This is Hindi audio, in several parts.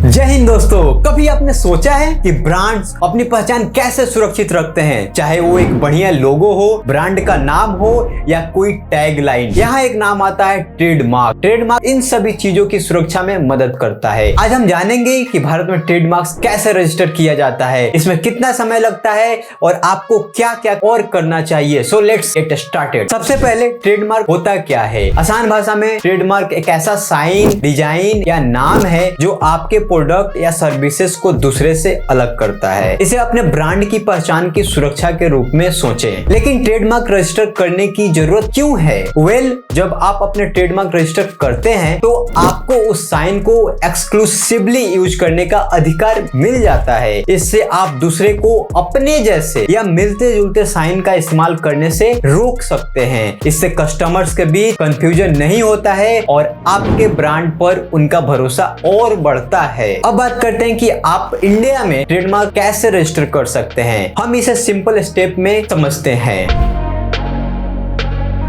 जय हिंद दोस्तों, कभी आपने सोचा है कि ब्रांड्स अपनी पहचान कैसे सुरक्षित रखते हैं, चाहे वो एक बढ़िया लोगो हो, ब्रांड का नाम हो या कोई टैग लाइन। यहाँ एक नाम आता है ट्रेडमार्क। ट्रेडमार्क इन सभी चीजों की सुरक्षा में मदद करता है। आज हम जानेंगे कि भारत में ट्रेडमार्क कैसे रजिस्टर किया जाता है, इसमें कितना समय लगता है और आपको क्या क्या और करना चाहिए। So let's get started. सबसे पहले ट्रेडमार्क होता क्या है। आसान भाषा में ट्रेडमार्क एक ऐसा साइन, डिजाइन या नाम है जो आपके प्रोडक्ट या सर्विसेज को दूसरे से अलग करता है। इसे अपने ब्रांड की पहचान की सुरक्षा के रूप में सोचें। लेकिन ट्रेडमार्क रजिस्टर करने की जरूरत क्यों है? जब आप अपने ट्रेडमार्क रजिस्टर करते हैं तो आपको उस साइन को एक्सक्लूसिवली यूज करने का अधिकार मिल जाता है। इससे आप दूसरे को अपने जैसे या मिलते जुलते साइन का इस्तेमाल करने से रोक सकते हैं। इससे कस्टमर्स के बीच कंफ्यूजन नहीं होता है और आपके ब्रांड पर उनका भरोसा और बढ़ता है। अब बात करते हैं कि आप इंडिया में ट्रेडमार्क कैसे रजिस्टर कर सकते हैं। हम इसे सिंपल स्टेप में समझते हैं।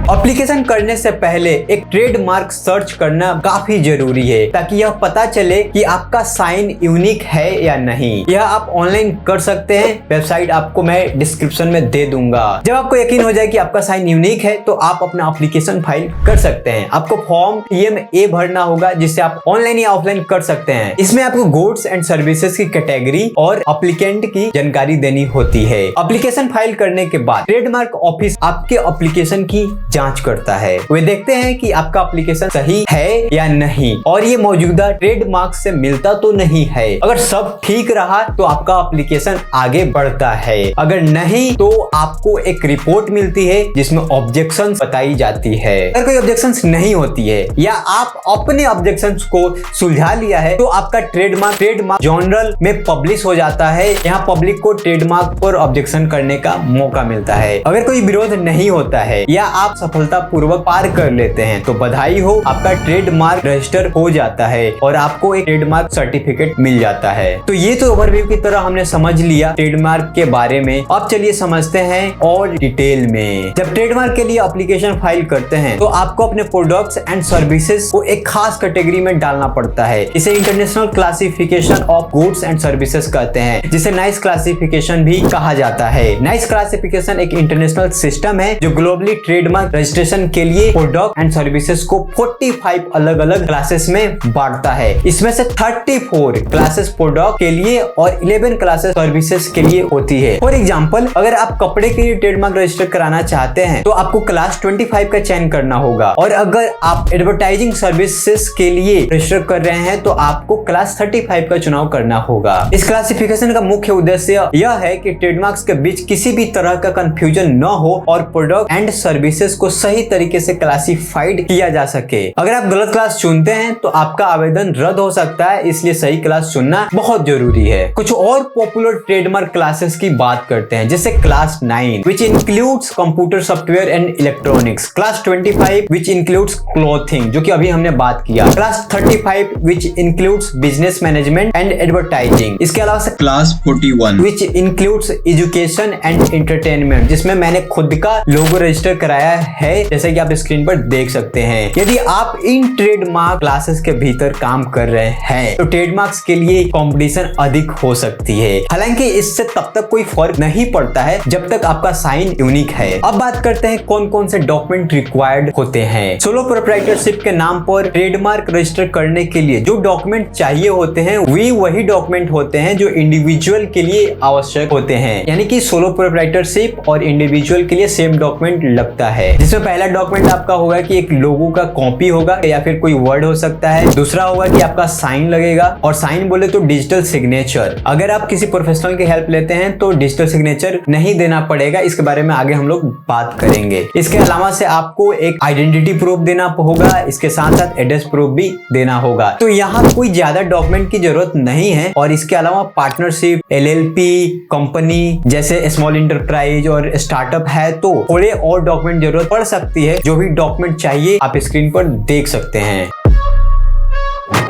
एप्लीकेशन करने से पहले एक ट्रेडमार्क सर्च करना काफी जरूरी है ताकि यह पता चले कि आपका साइन यूनिक है या नहीं। यह आप ऑनलाइन कर सकते हैं, वेबसाइट आपको मैं डिस्क्रिप्शन में दे दूंगा। जब आपको यकीन हो जाए कि आपका साइन यूनिक है तो आप अपना एप्लीकेशन फाइल कर सकते हैं। आपको फॉर्म TMA भरना होगा जिसे आप ऑनलाइन या ऑफलाइन कर सकते हैं। इसमें आपको गुड्स एंड सर्विसेज की कैटेगरी और एप्लीकेंट की जानकारी देनी होती है। एप्लीकेशन फाइल करने के बाद ट्रेडमार्क ऑफिस आपके एप्लीकेशन की जांच करता है। वे देखते हैं कि आपका एप्लीकेशन सही है या नहीं और ये मौजूदा ट्रेडमार्क से मिलता तो नहीं है। अगर सब ठीक रहा तो आपका एप्लीकेशन आगे बढ़ता है, अगर नहीं तो आपको एक रिपोर्ट मिलती है जिसमें ऑब्जेक्शंस बताई जाती है। अगर कोई ऑब्जेक्शंस नहीं होती है या आप अपने ऑब्जेक्शंस को सुलझा लिया है तो आपका ट्रेडमार्क जर्नल में पब्लिश हो जाता है। यहाँ पब्लिक को ट्रेडमार्क पर ऑब्जेक्शन करने का मौका मिलता है। अगर कोई विरोध नहीं होता है या आप सफलतापूर्वक पार कर लेते हैं तो बधाई हो, आपका ट्रेडमार्क रजिस्टर हो जाता है और आपको एक ट्रेडमार्क सर्टिफिकेट मिल जाता है। तो ये तो ओवरव्यू की तरह हमने समझ लिया ट्रेडमार्क के बारे में। अब चलिए समझते हैं और डिटेल में। जब ट्रेडमार्क के लिए एप्लीकेशन फाइल करते हैं तो आपको अपने प्रोडक्ट्स एंड सर्विसेज को एक खास कैटेगरी में डालना पड़ता है। इसे international classification of goods and services कहते हैं, जिसे नाइस क्लासिफिकेशन भी कहा जाता है। नाइस क्लासिफिकेशन एक इंटरनेशनल सिस्टम है जो ग्लोबली ट्रेडमार्क रजिस्ट्रेशन के लिए प्रोडक्ट एंड सर्विसेज को 45 अलग अलग क्लासेस में बांटता है। इसमें से 34 क्लासेस प्रोडक्ट के लिए और 11 क्लासेस सर्विसेज के लिए होती है। फॉर एग्जांपल, अगर आप कपड़े के लिए ट्रेडमार्क रजिस्टर कराना चाहते हैं तो आपको क्लास 25 का चयन करना होगा और अगर आप एडवर्टाइजिंग सर्विसेज के लिए रजिस्टर कर रहे हैं तो आपको क्लास 35 का चुनाव करना होगा। इस क्लासिफिकेशन का मुख्य उद्देश्य यह है कि ट्रेडमार्क्स के बीच किसी भी तरह का कंफ्यूजन न हो और प्रोडक्ट एंड सर्विसेज को सही तरीके से क्लासिफाइड किया जा सके। अगर आप गलत क्लास चुनते हैं तो आपका आवेदन रद्द हो सकता है, इसलिए सही क्लास चुनना बहुत जरूरी है। कुछ और पॉपुलर ट्रेडमार्क क्लासेस की बात करते हैं, जैसे class 9 which includes computer software and electronics, class 25 which includes clothing, जो कि अभी हमने बात किया, class 35 which includes business management and advertising. इसके अलावा से class 41 which includes education and entertainment, जिसमें मैंने खुद का लोगो रजिस्टर कराया है जैसे कि आप स्क्रीन पर देख सकते हैं। यदि आप इन ट्रेडमार्क क्लासेस के भीतर काम कर रहे हैं तो ट्रेडमार्क्स के लिए कंपटीशन अधिक हो सकती है। हालांकि इससे तब तक कोई फर्क नहीं पड़ता है जब तक आपका साइन यूनिक है। अब बात करते हैं कौन कौन से डॉक्यूमेंट रिक्वायर्ड होते हैं। सोलो प्रोप्राइटरशिप के नाम पर ट्रेडमार्क रजिस्टर करने के लिए जो डॉक्यूमेंट चाहिए होते हैं वे वही डॉक्यूमेंट होते हैं जो इंडिविजुअल के लिए आवश्यक होते हैं। यानी कि सोलो प्रोप्राइटरशिप और इंडिविजुअल के लिए सेम डॉक्यूमेंट लगता है, जिसमें पहला डॉक्यूमेंट आपका होगा कि एक लोगो का कॉपी होगा या फिर कोई वर्ड हो सकता है। दूसरा होगा कि आपका साइन लगेगा, और साइन बोले तो डिजिटल सिग्नेचर। अगर आप किसी प्रोफेशनल की हेल्प लेते हैं तो डिजिटल सिग्नेचर नहीं देना पड़ेगा, इसके बारे में आगे हम लोग बात करेंगे। इसके अलावा से आपको एक आइडेंटिटी प्रूफ देना होगा, इसके साथ साथ एड्रेस प्रूफ भी देना होगा। तो यहाँ कोई ज्यादा डॉक्यूमेंट की जरूरत नहीं है। और इसके अलावा पार्टनरशिप, LLP कंपनी जैसे स्मॉल इंटरप्राइज और स्टार्टअप है तो थोड़े और डॉक्यूमेंट जरूरत पड़ सकती है। जो भी डॉक्यूमेंट चाहिए आप स्क्रीन पर देख सकते हैं।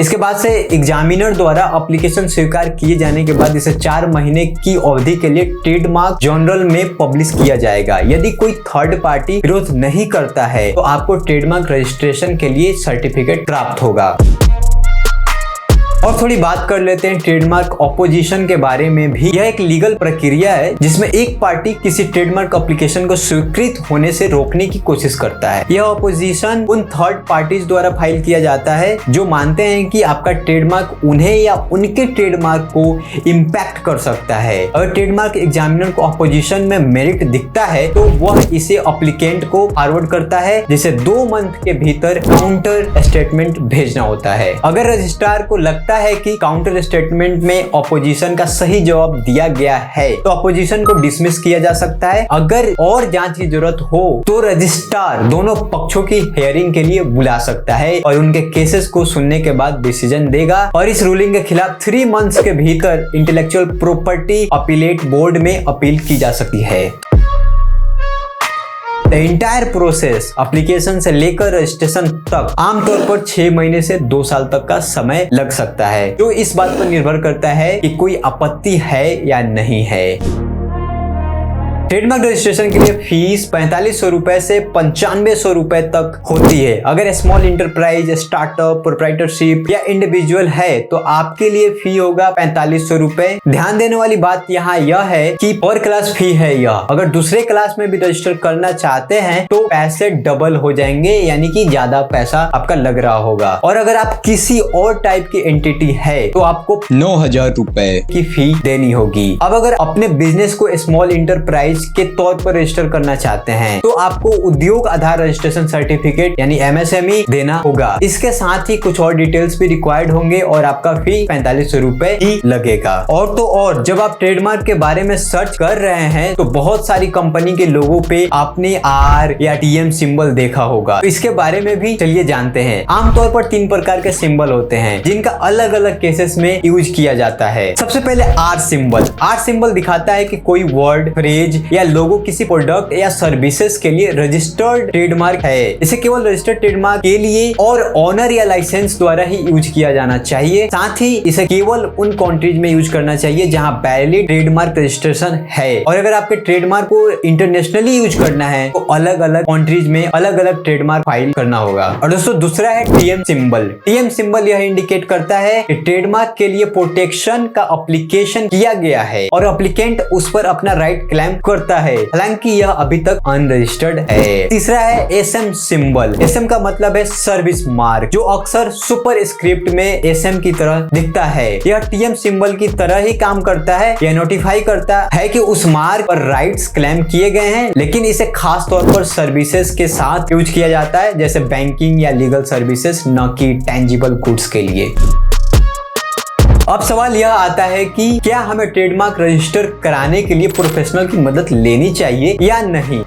इसके बाद से एग्जामिनर द्वारा एप्लीकेशन स्वीकार किए जाने के बाद इसे 4 महीने की अवधि के लिए ट्रेडमार्क जर्नल में पब्लिश किया जाएगा। यदि कोई थर्ड पार्टी विरोध नहीं करता है तो आपको ट्रेडमार्क रजिस्ट्रेशन के लिए सर्टिफिकेट प्राप्त होगा। और थोड़ी बात कर लेते हैं ट्रेडमार्क ऑपोजिशन के बारे में भी। यह एक लीगल प्रक्रिया है जिसमें एक पार्टी किसी ट्रेडमार्क एप्लीकेशन को स्वीकृत होने से रोकने की कोशिश करता है। यह ऑपोजिशन उन थर्ड पार्टीज द्वारा फाइल किया जाता है जो मानते हैं कि आपका ट्रेडमार्क उन्हें या उनके ट्रेडमार्क को इम्पैक्ट कर सकता है। अगर ट्रेडमार्क एग्जामिनर को ऑपोजिशन में मेरिट दिखता है तो वह इसे एप्लीकेंट को फॉरवर्ड करता है, जिसे 2 मंथ के भीतर काउंटर स्टेटमेंट भेजना होता है। अगर रजिस्ट्रार को लगता है कि काउंटर स्टेटमेंट में ऑपोजिशन का सही जवाब दिया गया है तो ऑपोजिशन को डिसमिस किया जा सकता है। अगर और जांच की जरूरत हो तो रजिस्ट्रार दोनों पक्षों की हियरिंग के लिए बुला सकता है और उनके केसेस को सुनने के बाद डिसीजन देगा और इस रूलिंग के खिलाफ 3 मंथ्स के भीतर इंटेलेक्चुअल प्रॉपर्टी अपीलेट बोर्ड में अपील की जा सकती है। द एंटायर प्रोसेस एप्लीकेशन से लेकर रजिस्ट्रेशन तक आमतौर पर 6 महीने से 2 साल तक का समय लग सकता है, जो इस बात पर निर्भर करता है कि कोई आपत्ति है या नहीं है। ट्रेडमार्क रजिस्ट्रेशन के लिए फीस 4500 रुपए से 9500 रुपए तक होती है। अगर स्मॉल इंटरप्राइज, स्टार्टअप, प्रोप्राइटरशिप या इंडिविजुअल है तो आपके लिए फी होगा 4500 रुपए। ध्यान देने वाली बात यहाँ यह है कि पर क्लास फी है यह। अगर दूसरे क्लास में भी रजिस्टर करना चाहते हैं तो पैसे डबल हो जाएंगे, यानी कि ज्यादा पैसा आपका लग रहा होगा। और अगर आप किसी और टाइप की एंटिटी है तो आपको 9000 रुपए की फी देनी होगी। अब अगर अपने बिजनेस को स्मॉल इंटरप्राइज के तौर पर रजिस्टर करना चाहते हैं तो आपको उद्योग आधार रजिस्ट्रेशन सर्टिफिकेट यानी MSME देना होगा। इसके साथ ही कुछ और डिटेल्स भी रिक्वायर्ड होंगे और आपका फी 4500 रुपए ही लगेगा। और तो और जब आप ट्रेडमार्क के बारे में सर्च कर रहे हैं तो बहुत सारी कंपनी के लोगों पे आपने R या TM सिंबल देखा होगा, तो इसके बारे में भी चलिए जानते हैं। आमतौर पर 3 प्रकार के सिंबल होते हैं जिनका अलग अलग केसेस में यूज किया जाता है। सबसे पहले R सिंबल। R सिंबल दिखाता है कि कोई वर्ड, फ्रेज या लोगो किसी प्रोडक्ट या सर्विसेज के लिए रजिस्टर्ड ट्रेडमार्क है। इसे केवल रजिस्टर्ड ट्रेडमार्क के लिए और ऑनर या लाइसेंस द्वारा ही यूज किया जाना चाहिए। साथ ही इसे केवल उन कंट्रीज में यूज करना चाहिए जहां वैलिड ट्रेडमार्क रजिस्ट्रेशन है। और अगर आपके ट्रेडमार्क को इंटरनेशनली यूज करना है तो अलग अलग कंट्रीज में अलग अलग ट्रेडमार्क फाइल करना होगा। और दोस्तों दूसरा है TM सिंबल। TM सिंबल यह इंडिकेट करता है कि ट्रेडमार्क के लिए प्रोटेक्शन का एप्लीकेशन किया गया है और एप्लीकेंट उस पर अपना राइट क्लेम करता है, हालांकि यह अभी तक अनरजिस्टर्ड है। तीसरा है SM सिंबल। SM का मतलब है सर्विस मार्क, जो अक्सर सुपर स्क्रिप्ट में SM की तरह दिखता है। यह TM सिंबल की तरह ही काम करता है। यह नोटिफाई करता है कि उस मार्क पर राइट्स क्लेम किए गए हैं, लेकिन इसे खास तौर पर सर्विसेज के साथ यूज किया जाता है, जैसे बैंकिंग या लीगल सर्विसेज, न कि टेंजिबल गुड्स के लिए। अब सवाल यह आता है कि क्या हमें ट्रेडमार्क रजिस्टर कराने के लिए प्रोफेशनल की मदद लेनी चाहिए या नहीं।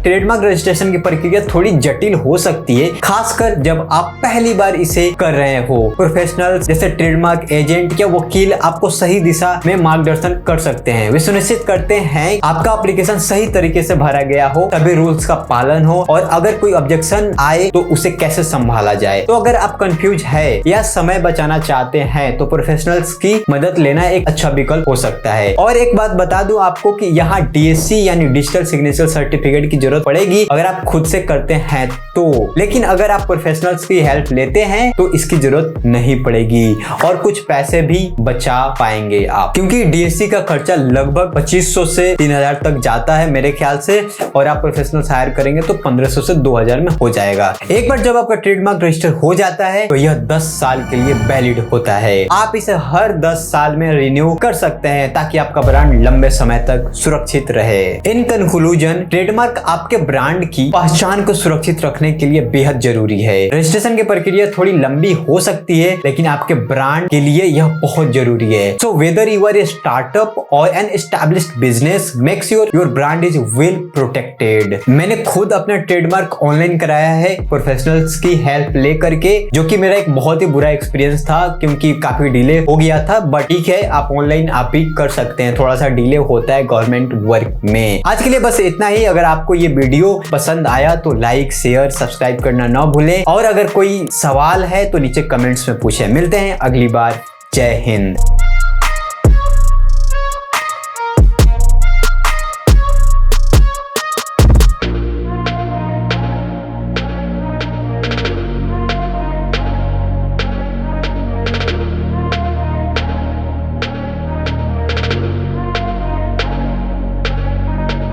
ट्रेडमार्क रजिस्ट्रेशन की प्रक्रिया थोड़ी जटिल हो सकती है, खासकर जब आप पहली बार इसे कर रहे हो। प्रोफेशनल जैसे ट्रेडमार्क एजेंट या वकील आपको सही दिशा में मार्गदर्शन कर सकते हैं। वे सुनिश्चित करते हैं आपका एप्लीकेशन सही तरीके से भरा गया हो, सभी रूल्स का पालन हो और अगर कोई ऑब्जेक्शन आए तो उसे कैसे संभाला जाए। तो अगर आप कंफ्यूज है या समय बचाना चाहते हैं तो प्रोफेशनल की मदद लेना एक अच्छा विकल्प हो सकता है। और एक बात बता दूं आपको कि यहाँ DSC यानी डिजिटल सिग्नेचर सर्टिफिकेट की जरूरत पड़ेगी अगर आप खुद से करते हैं तो, लेकिन अगर आप प्रोफेशनल्स की हेल्प लेते हैं तो इसकी जरूरत नहीं पड़ेगी और कुछ पैसे भी बचा पाएंगे आप, क्योंकि DSC का खर्चा लगभग 2500 से 3000 तक जाता है मेरे ख्याल से, और आप प्रोफेशनल हायर करेंगे तो 1500 से 2000 में हो जाएगा। एक बार जब आपका ट्रेडमार्क रजिस्टर हो जाता है तो यह 10 साल के लिए वैलिड होता है। आप इसे हर 10 साल में रिन्यू कर सकते हैं ताकि आपका ब्रांड लंबे समय तक सुरक्षित रहे। इन कंक्लूजन, ट्रेडमार्क आपके ब्रांड की पहचान को सुरक्षित रखने के लिए बेहद जरूरी है। रजिस्ट्रेशन की प्रक्रिया थोड़ी लंबी हो सकती है, लेकिन आपके ब्रांड के लिए यह बहुत जरूरी है। So whether you are a startup और an established business, make sure your brand is well protected. मैंने खुद अपना ट्रेडमार्क ऑनलाइन कराया है प्रोफेशनल्स की हेल्प लेकर के, जो कि मेरा एक बहुत ही बुरा एक्सपीरियंस था क्योंकि काफी डिले हो गया था, बट ठीक है, आप ऑनलाइन आप ही कर सकते हैं। थोड़ा सा डिले होता है गवर्नमेंट वर्क में। आज के लिए बस इतना ही। अगर आपको ये वीडियो पसंद आया तो लाइक, शेयर, सब्सक्राइब करना ना भूलें और अगर कोई सवाल है तो नीचे कमेंट्स में पूछें। मिलते हैं अगली बार। जय हिंद।